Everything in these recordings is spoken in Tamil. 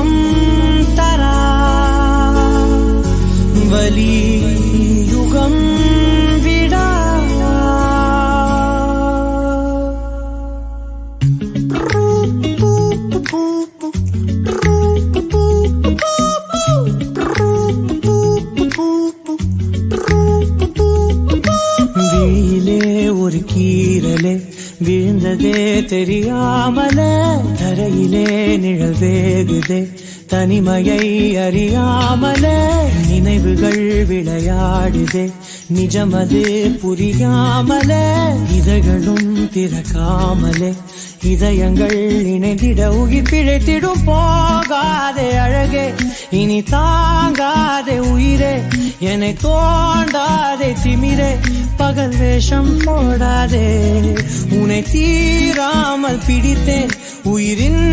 சுகம் தரா வலி யுகம் விடா ஒரு கீரலே விழுந்ததே தெரியாமலே தரையிலே நிழல் வேகுதே தனிமையை அறியாமலே நினைவுகள் விளையாடுதே நிஜமது புரியாமலே இதழ்களும் திறக்காமலே இதயங்கள் இணைந்திட உயிர் பிழைத்திடும் போகாதே அழகே இனி தாங்காதே உயிரே என்னை தோண்டாதே திமிரே பகல் வேஷம் போடாதே உன்னை தீராமல் பிடித்தேன் உயிரின்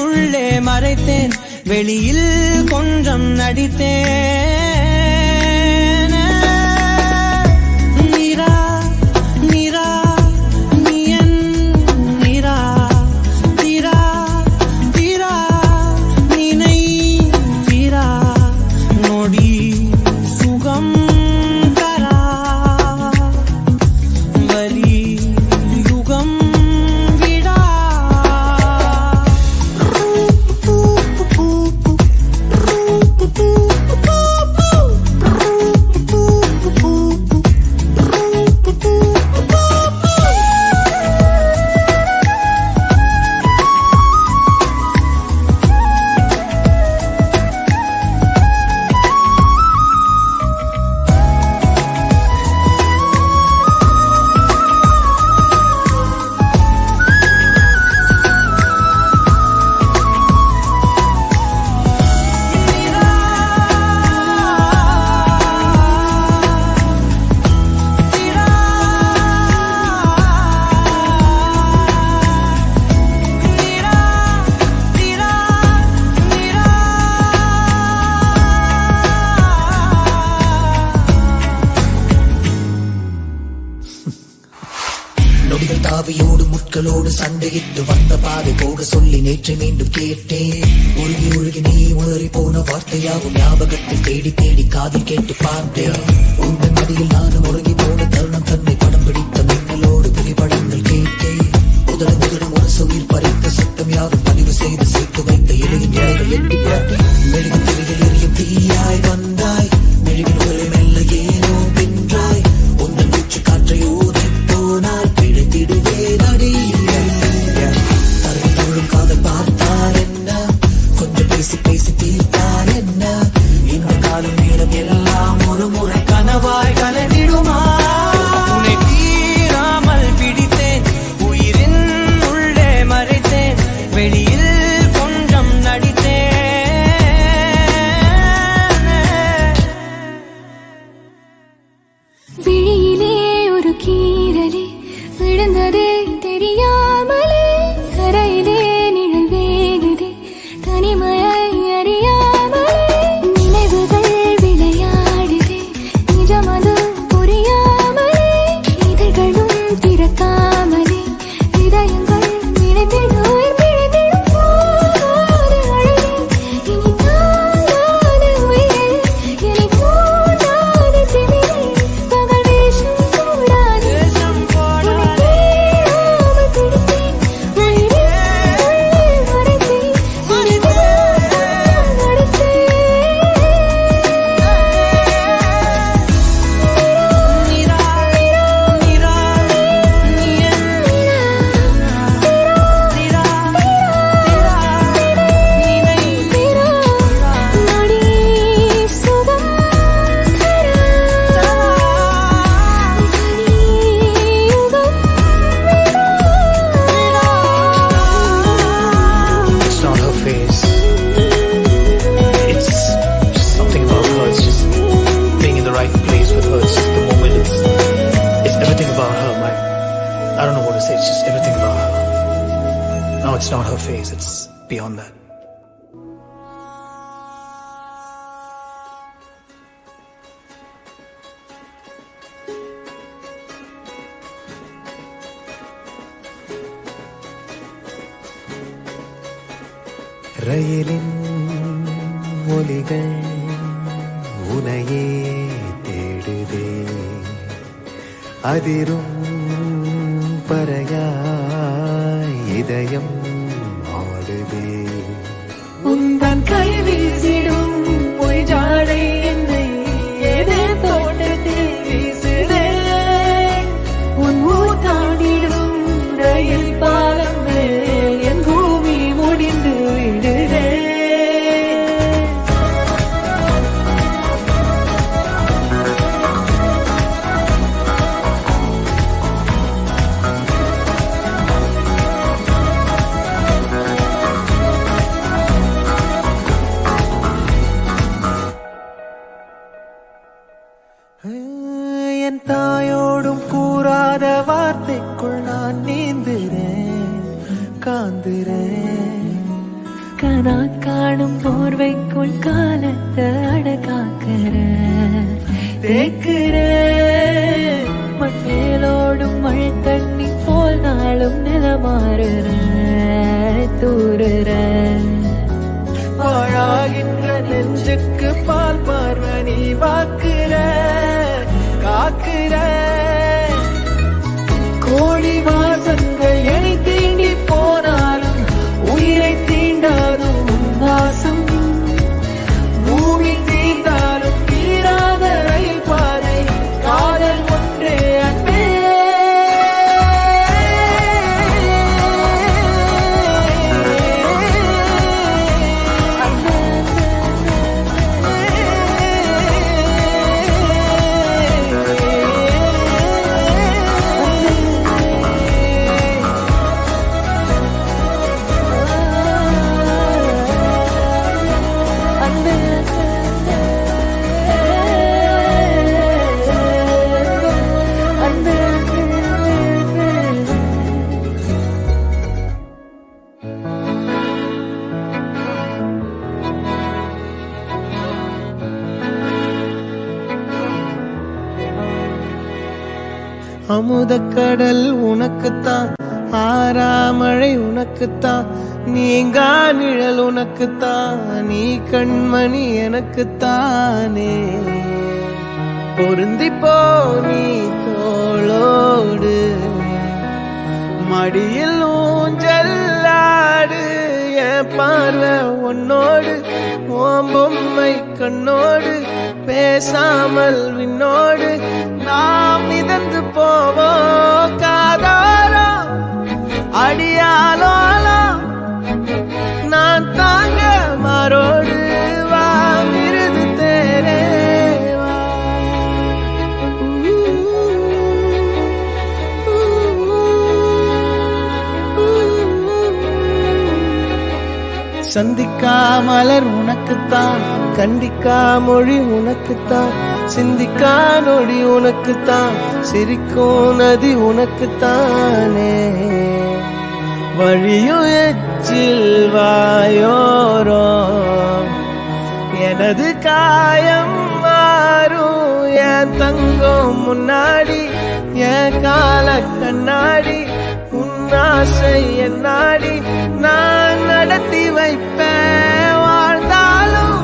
உள்ளே மறைத்தேன் வெளியில் கொஞ்சம் நடித்தேன் நொடிகள் தாவியோடு முட்களோடு சண்டையிட்டு வந்த பாதை போக சொல்லி நேற்று மீண்டும் கேட்டேன் உருகி உருகி நீ உளறி போன வார்த்தையாகும் ஞாபகத்தில் தேடி தேடி காதில் கேட்டு பார்த்தேன் உங்கள் மடியில் நானும் உருகி போன தருணம் தன்னை படம் பிடித்த மின்னலோடு புகைப்படங்கள் கேட்டேன் உதடும் ஒரு உயிர் பறித்த சத்தம் யாரும் பதிவு செய்து சேர்த்து வைத்த இலையின் இலைகள் எட்டி பார்த்தேன் மெழுகு திரையில் எரியும் தீயாய் வந்தாய் மெழுகின் உரை மெல்ல ஏனோ பின்றாய் உங்கள் மூச்சு காற்றை ஊதி போனால் காதல் பார்த்தார் என்ன கொஞ்சம் பேசி பேசி தீர்த்தார் என்ன இந்த காலம் நேரம் எல்லாம் ஒரு முறை கனவாய் கலந்திடுமா உன்னை தீராமல் பிடித்தேன் உயிரின் உள்ளே மறைத்தேன் வெளியில் கொஞ்சம் நடித்தேன் விழியிலே ஒரு கீரலே விழுந்ததே தெரியாமலே கரையிலே நிழல் வேகுதே தனிமையை அறியாமலே நினைவுகள் விளையாடுதே நிஜமது புரியாமலே இதழ்களும் திறக்காமலே இதயங்கள் நினைத்திட உயிர் பிழைத்திடும் போகாதே அழகே இனி தாங்காதே உயிரே என்னை தோண்டாதே திமிரே பகல் வேஷம் போடாதே I don't know what to say, it's just everything about her. No, it's not her face, it's beyond that. ரயிலின் ஒலிகள் உனையே தேடுதே அதிரும் பறையாய் இதயம் ஆடுதே உந்தன் கை வீசிடும் பொய் ஜாடை என்னை ஏதே தோட்டத்தில் வீசுதே உன் ஊர் தாண்டிடும் ரயில் பாலம் மேல் என் பூமி முடிந்து விடுதே என் தாயோடும் கூறாத வார்த்தைக்குள் நான் நீந்துறேன் காந்துறேன் கனா காணும் போர்வைக்குள் காலத்தை அடக்காக்கிற தேக்குற மண்ணேலோடும் மழை தண்ணி போல் நாளும் நிலமாறுற தூறுற பாழாகின்ற நெஞ்சுக்கு பால் பார்வை நீ வாக்குற காக்குற கோழி வாசங்கள் என்னை தீண்டி போனாலும் உயிரை தீண்டாதும் வாசம் பூமி தீண்டாலும் தீராத ரயில் பாதை காதல் ஒன்றே அன்பே அமுதக்கடல் உனக்குத்தான் ஆறாமழை உனக்குத்தான் நீங்கா நிழல் உனக்குத்தான் நீ கண்மணி எனக்குத்தானே பொருந்திப்போ நீ தோளோடு மடியில் ஊஞ்சல்லாடு என் பார்வை உன்னோடு ஓம் பொம்மை கண்ணோடு பேசாமல் விண்ணோடு நாம் மிதந்து போவோம் காதாரோ அடியாலோலோ நான் தாங்க மாறோடு வா மிருது தேரே வா. சந்திக்கா மலர் உனக்குத்தான் கண்டிக்கா மொழி உனக்குத்தான் சிந்திக்கா நொடி உனக்குத்தான் சிரிக்கும் நதி உனக்குத்தானே வழியும் எச்சில் வாயோரோ எனது காயம் மாறும் என் தங்கம் முன்னாடி என் கால கண்ணாடி உன்னாசை என்னாடி நான் நடத்தி வைப்பேன் வாழ்ந்தாலும்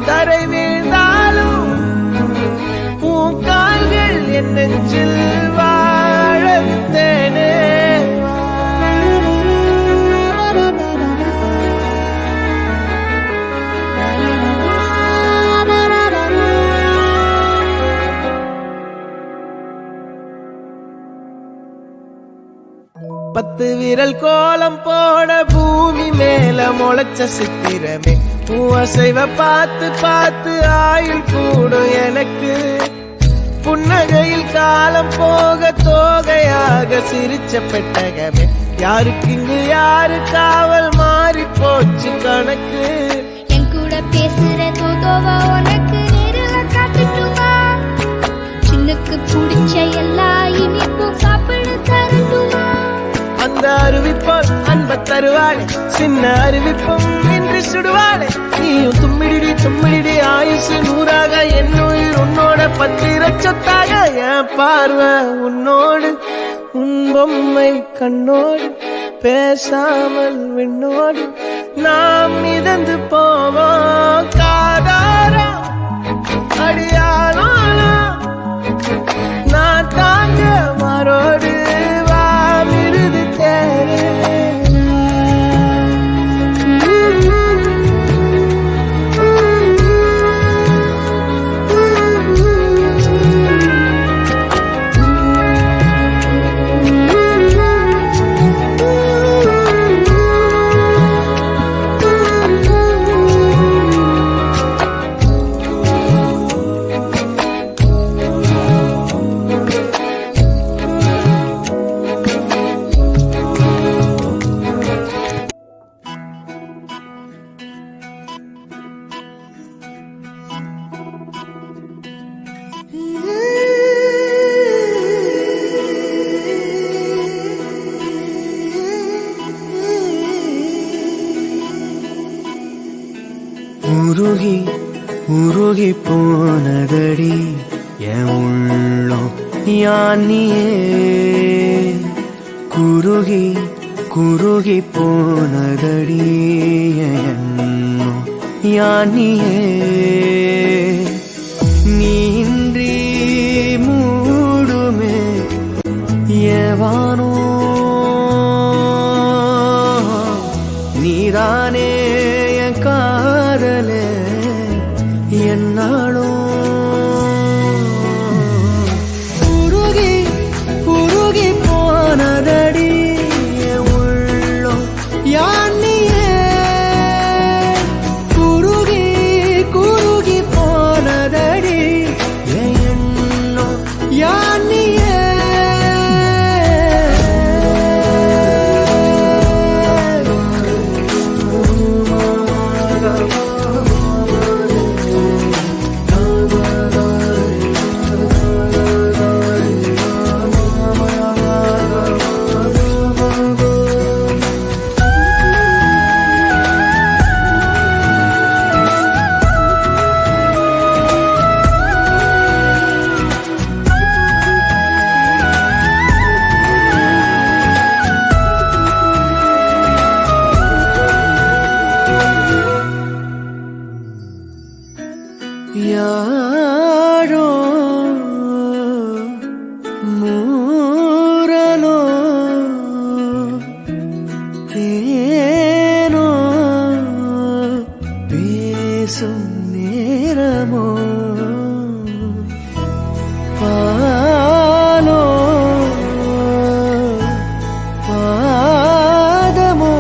தரை வீழ்ந்தாலும் பூக்கால்கள் என் நெஞ்சில் வாழத்தேனே பத்து விரல் கோலம் போட பூமி மேல முளைச்ச சித்திரமே அசைவ பார்த்து பார்த்து ஆயுள் கூடும் எனக்கு புன்னகையில் காலம் போக தோகையாக சிரிச்ச பெட்டகமே யாருக்கு இங்கு யாரு காவல் மாறி போச்சு கணக்கு என் கூட பேசுற தோதோவா உனக்கு நேரில் காட்டுட்டுமா சின்னுக்கு பிடிச்ச எல்லா இனிப்பும் சாப்பிட தரட்டுமா அந்த அறிவிப்போல் அன்ப தருவாளே சின்ன அறிவிப்பும் இன்று சுடுவாளே நீயும் தும்மிடி தும்மிடி ஆயுசு நூறாக என் உயிர் உன்னோட பத்திர சொத்தாக என் பார்வை உன்னோடு உன் பொம்மை கண்ணோடு பேசாமல் விண்ணோடு நாம் மிதந்து போவோம் காதாரா அடியாலும் நான் தாங்க மரோடு வா விருது தேரே உருகி உருகி போனதடி என் உள்ளம் யானியே குருகி குருகி போனதடி என் எண்ணம் யானியே நீன்றி மூடுமே ஏவானோ நீதானே என் காதலே என்னாலும் உருகி உருகி போனதடி என் உள்ளம் யானியே குருகி குருகி போனதடி என் எண்ணம் யானியே யாரோ மூரலோ தேனோ பேசும் நேரமோ பாலோ பாதமோ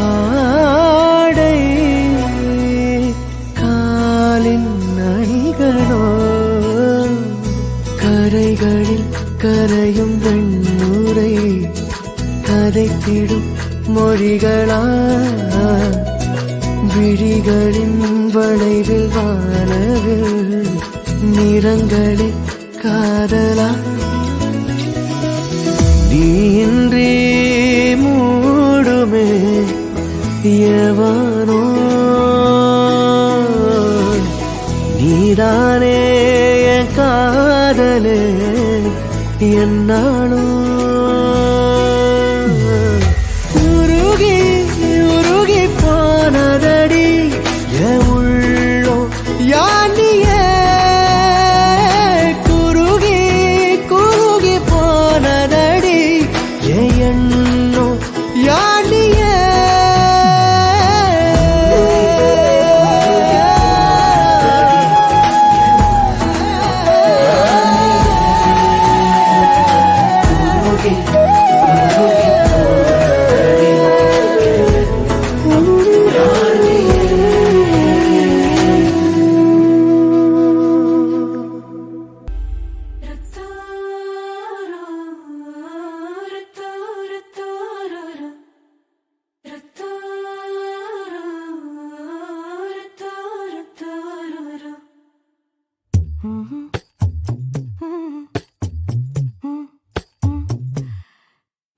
ஆடை காலின் அணிகளோ கரைகளில் கரையும் வெண்ணுரை கதைத்திடும் மொழிகளா விழிகளின் வளைவில் வானவில் நிறங்களில் காதலா நீன்றி மூடுமே எவனோ நீதானே என் காதலே என்னாலும் உருகி உருகி போனதடி என் உள்ளம் யானியே குருகி குருகி போனதடி என் எண்ணம் யானியே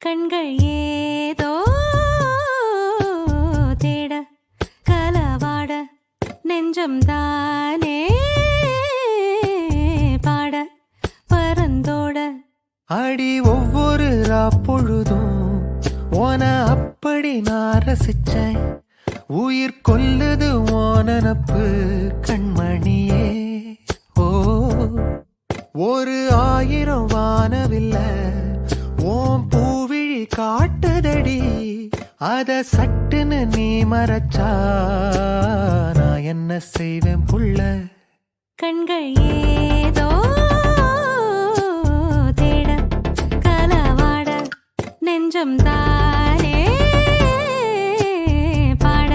கண்கள் ஏதோ தேட கலவாட நெஞ்சம் தானே பாட பறந்தோட அடி ஒவ்வொரு பொழுதும் ஓன அப்படி நான் ரசிச்சேன். உயிர் கொல்லுது ஓனனப்பு கண்மணியே. ஓ ஒரு 1000 வானவில்ல ஓம் பூவிழி காட்டுதடி. அத சட்டுன்னு நீ மறைச்சா நான் என்ன செய்வேன் புள்ள. கண்கள் ஏதோ தேட கலவாட நெஞ்சம் தானே பாட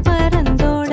பரந்தோட.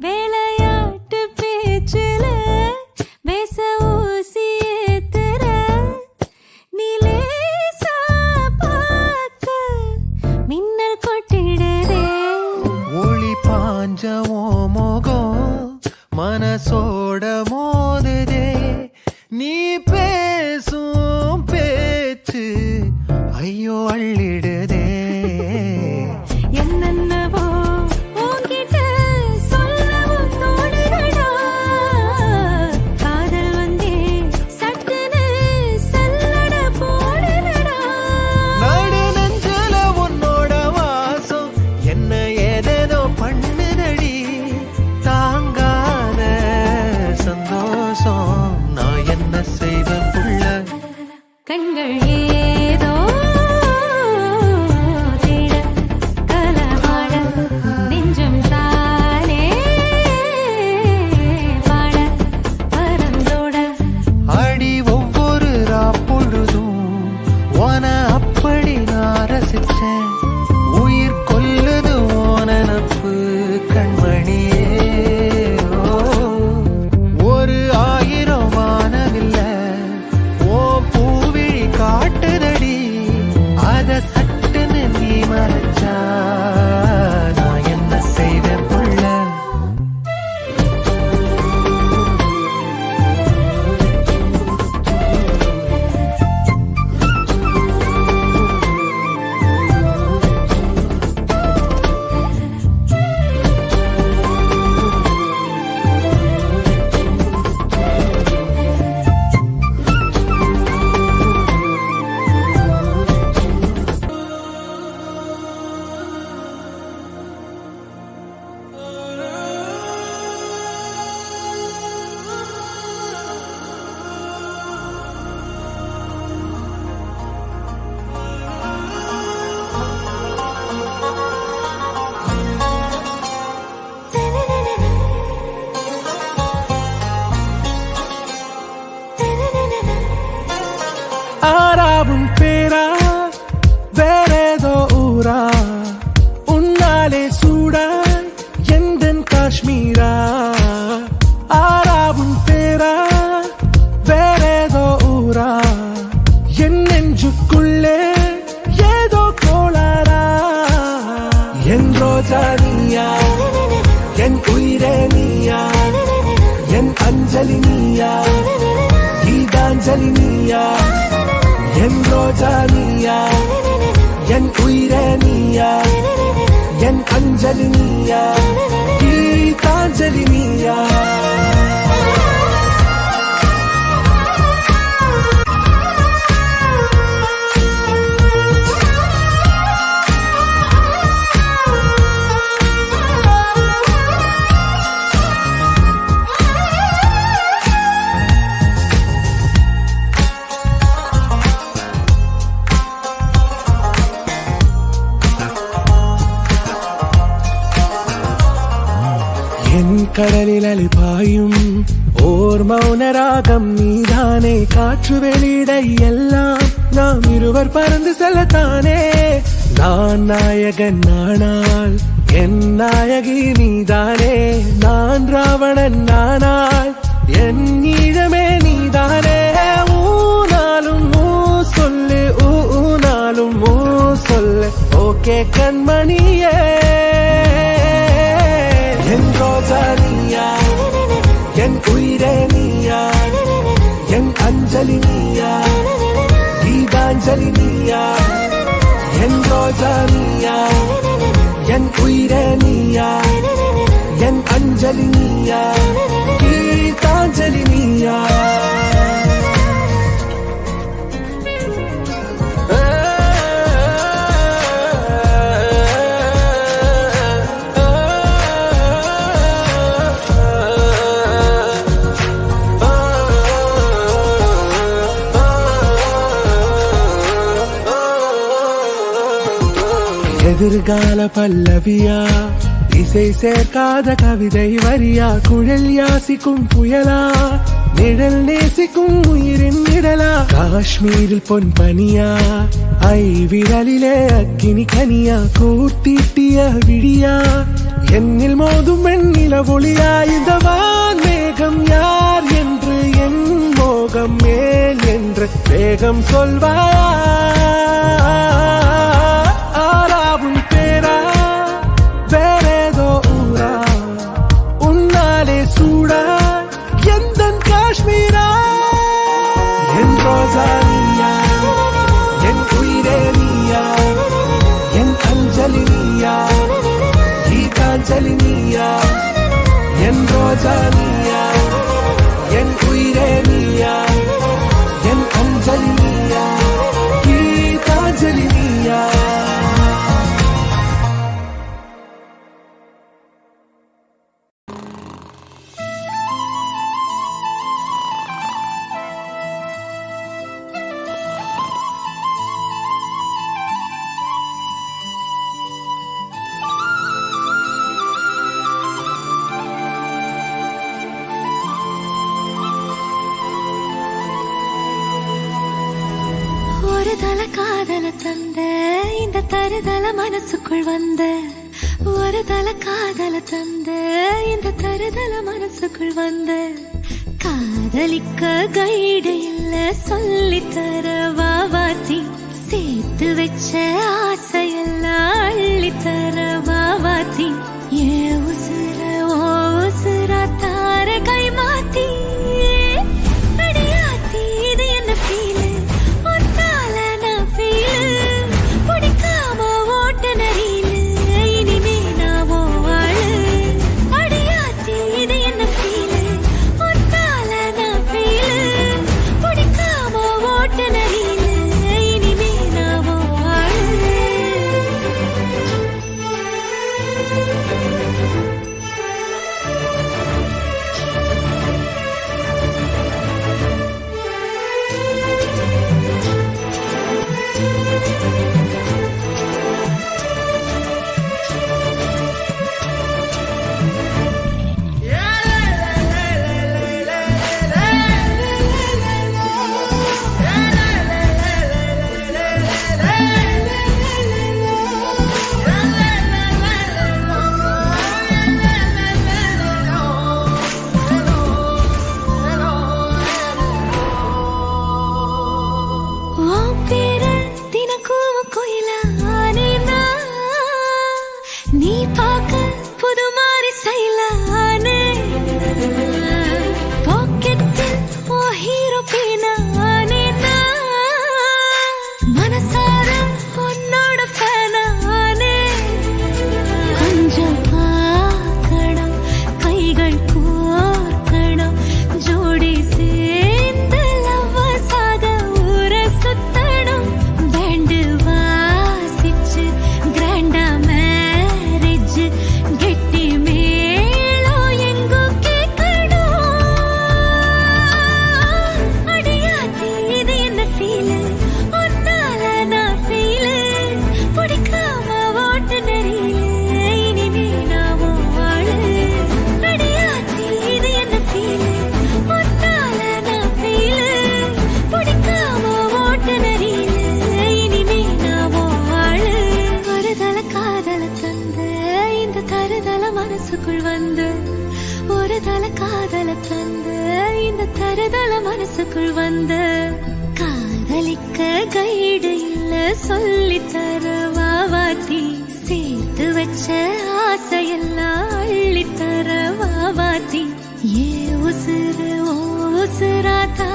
வேலையாட்டு பேச்சுல பேச ஊசி ஏத்துற நிலேசா பார்க்க மின்னல் கொட்டிடுதே. ஒளி பாஞ்சமோ மோகம் மனசோட மோதுதே. நீ பேசும் பேச்சு ஐயோ அள்ளிடுதே. என்னென்னவோ உன்கிட்ட சொல்லவும் தோணுதடா. காதல் வந்தே சட்டுன்னு சல்லட போடுதடா. நடு நெஞ்சில உன்னோட வாசம் என்ன ஏதேதோ பண்ணுதடி. தாங்காத சந்தோஷம் நான் என்ன செய்வேன் புள்ள. கண்கள் ஏதோ தேட கலவாட நெஞ்சம் தானே பாட பரந்தோட. அடி ஒவ்வொரு பொழுதும் ஓன அப்படி நான் ரசிச்சேன். உயிர் கொல்லுது ஓனனப்பு கண்மணியே. ஓ, ஒரு 1000 வானவில்ல ஓ பூவிழி காட்டுதடி. அத சட்டுன்னு நீ மறைச்சா நான் என்ன செய்வேன் புள்ள. ஆறாவும் பேரா வேறேதோ ஊரா உன்னாலே சூடா எந்தன் காஷ்மீரா. ஆறாவும் பேரா வேறேதோ ஊரா என் நெஞ்சுக்குள்ளே ஏதோ கோளாரா. என் ரோஜா நீயா என் உயிரே நீயா என் அஞ்சலி நீயா கீதாஞ்சலி நீயா. என் ரோஜா நீயா என் உயிரே நீயா என் அஞ்சலி நீயா கீதாஞ்சலி நீயா. கடலில் அலைபாயும் ஓர் மௌன ராகம் நீதானே, காற்று வெளியிட எல்லாம் நாம் இருவர் பறந்து செல்லத்தானே. நான் நாயகன் நானால் என் நாயகி நீதானே, நான் ராவணன் நானால் என் ஈழமே நீதானே. ஊனாலும் ஊ சொல்லு, ஊனாலும் ஊ சொல்லு, ஓகே கண்மணியே. என் ரோஜா நீயா, என் உயிரே நீயா, என் அஞ்சலி நீயா, கீதாஞ்சலி நீயா. என் ரோஜா நீயா, என் உயிரே நீயா, என் அஞ்சலி நீயா, கீதாஞ்சலி நீயா. எதிர்கால பல்லவியா, இசை சேர்க்காத கவிதை வரியா, குழல் யாசிக்கும் புயலா, நிழல் நேசிக்கும் உயிரின் நிழலா. காஷ்மீரில் பொன் பனியா, ஐ விரலிலே அக்கினி கனியா, கூர்த்தீட்டிய விழியா, என்னில் மோதும் வெண்ணில ஒளியா. இந்த வான் மேகம் யார் என்று, என் மோகம் மேல் என்று வேகம் சொல்வாயா. ஆராவும் பேரா, வேறேதோ ஊரா, உன்னாலே சூடா எந்தன் காஷ்மீரா. என் ரோஜா நீயா, என் உயிரே நீயா, என் அஞ்சலி நீயா, கீதாஞ்சலி நீயா. என் ரோஜா நீயா, என் உயிரே நீயா, என் அஞ்சலி நீயா, கீதாஞ்சலி நீயா. ஒரு தல காதல தந்த இந்த தருதல மனசுக்குள் வந்த, ஒரு தல காதல தந்த இந்த தருதல மனசுக்குள் வந்த. காதலிக்க கைடு இல்ல சொல்லித்தர வாவாத்தி, சேர்த்து வச்ச ஆசையெல்லாம் அள்ளித்தர வாவாத்தி. ஏ உசுர ஓ உசுரா தார கை மாத்தி, அடியாத்தி இது என்ன ஃபீலு, ஒன்னால நான் ஃபீலு, பிடிக்காம ஓட்ட நரீலு, இனிமே நான் ஓ ஆளு. அடியாத்தி இது என்ன ஃபீலு, ஒன்னால நான் ஃபீலு, பிடிக்காம ஓட்ட நரீலு, இனிமே நான் ஓ ஆளு. தருதல காதல தந்த இந்த தருதல மனசுக்குள் வந்த காதலிக்க கைடு இல்ல சொல்லி தர வாவாத்தி சேர்த்து வச்ச ஆசையெல்லாம் அள்ளி தர வாவாத்தி ஏ உசுறு ஓ உசுராத்தா